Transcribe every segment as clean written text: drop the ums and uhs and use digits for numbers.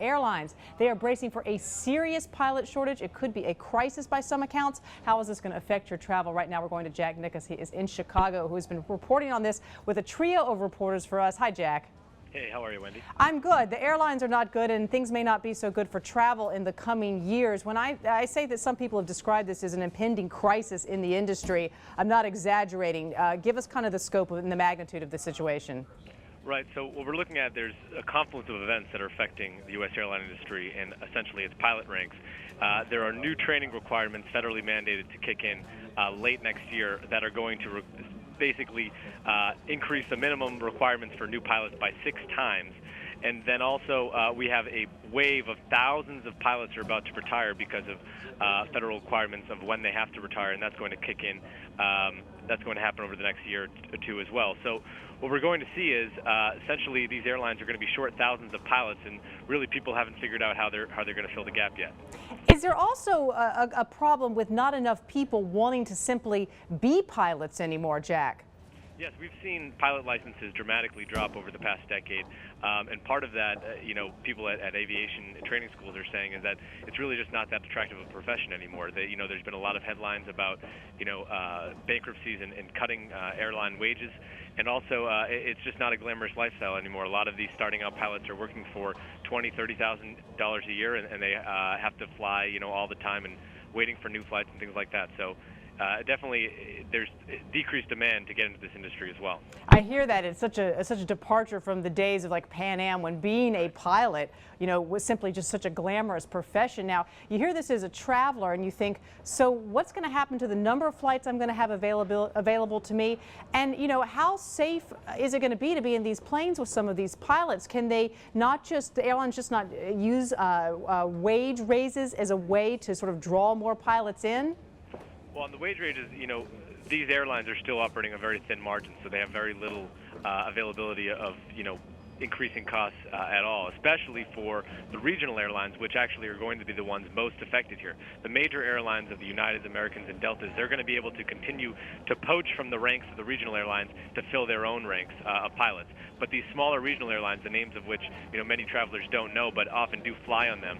Airlines. They are bracing for a serious pilot shortage. It could be a crisis by some accounts. How is this going to affect your travel? Right now, we're going to Jack Nicas. He is in Chicago, who has been reporting on this with a trio of reporters for us. Hi, Jack. Hey, how are you, Wendy? I'm good. The airlines are not good, and things may not be so good for travel in the coming years. When I say that some people have described this as an impending crisis in the industry, I'm not exaggerating. Give us kind of the scope and the magnitude of the situation. Right, so what we're looking at, there's a confluence of events that are affecting the U.S. airline industry and essentially its pilot ranks. There are new training requirements federally mandated to kick in late next year that are going to basically increase the minimum requirements for new pilots by 6 times. And then also we have a wave of thousands of pilots are about to retire because of federal requirements of when they have to retire, and that's going to kick in. That's going to happen over the next year or two as well. So what we're going to see is essentially these airlines are going to be short thousands of pilots, and really people haven't figured out how they're going to fill the gap yet. Is there also a problem with not enough people wanting to simply be pilots anymore, Jack? Yes, we've seen pilot licenses dramatically drop over the past decade, and part of that, people at aviation training schools are saying is that it's really just not that attractive of a profession anymore. That, there's been a lot of headlines about, bankruptcies and cutting airline wages, and also it's just not a glamorous lifestyle anymore. A lot of these starting out pilots are working for $20,000, $30,000 a year, and they have to fly, all the time and waiting for new flights and things like that. So. Definitely, there's decreased demand to get into this industry as well. I hear that it's such a departure from the days of like Pan Am, when being a pilot, was simply just such a glamorous profession. Now, you hear this as a traveler, and you think, so what's going to happen to the number of flights I'm going to have available to me? And how safe is it going to be in these planes with some of these pilots? Can they not just, the airlines just not use wage raises as a way to sort of draw more pilots in? Well, on the wage ranges, these airlines are still operating a very thin margin, so they have very little availability of, increasing costs at all, especially for the regional airlines, which actually are going to be the ones most affected here. The major airlines of the Uniteds, Americans, and Deltas, they're going to be able to continue to poach from the ranks of the regional airlines to fill their own ranks of pilots. But these smaller regional airlines, the names of which, many travelers don't know, but often do fly on them,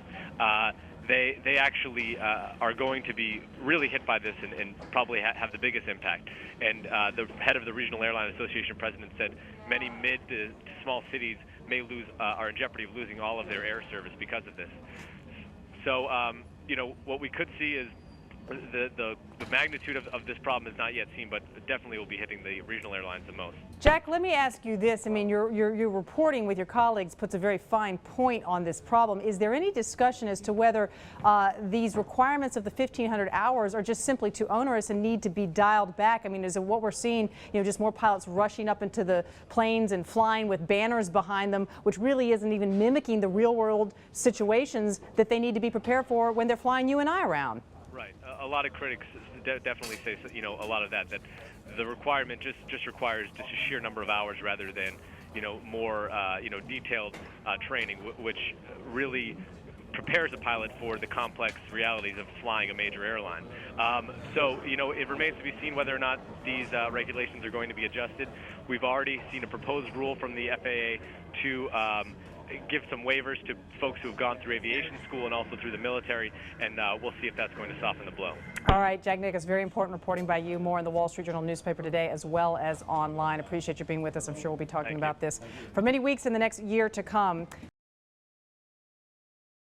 they actually are going to be really hit by this and probably have the biggest impact. And the head of the Regional Airline Association president said many mid to small cities may are in jeopardy of losing all of their air service because of this. So, what we could see is the magnitude of this problem is not yet seen, but definitely will be hitting the regional airlines the most. Jack, let me ask you this. I mean, your reporting with your colleagues puts a very fine point on this problem. Is there any discussion as to whether these requirements of the 1,500 hours are just simply too onerous and need to be dialed back? I mean, is it what we're seeing, just more pilots rushing up into the planes and flying with banners behind them, which really isn't even mimicking the real-world situations that they need to be prepared for when they're flying you and I around? Right. A lot of critics definitely say, a lot of that the requirement just requires just a sheer number of hours rather than, more, detailed training, which really prepares a pilot for the complex realities of flying a major airline. So, it remains to be seen whether or not these regulations are going to be adjusted. We've already seen a proposed rule from the FAA to give some waivers to folks who have gone through aviation school and also through the military, and we'll see if that's going to soften the blow. All right, Jack Nicas, very important reporting by you. More in the Wall Street Journal newspaper today as well as online. Appreciate you being with us. I'm sure we'll be talking about this for many weeks in the next year to come.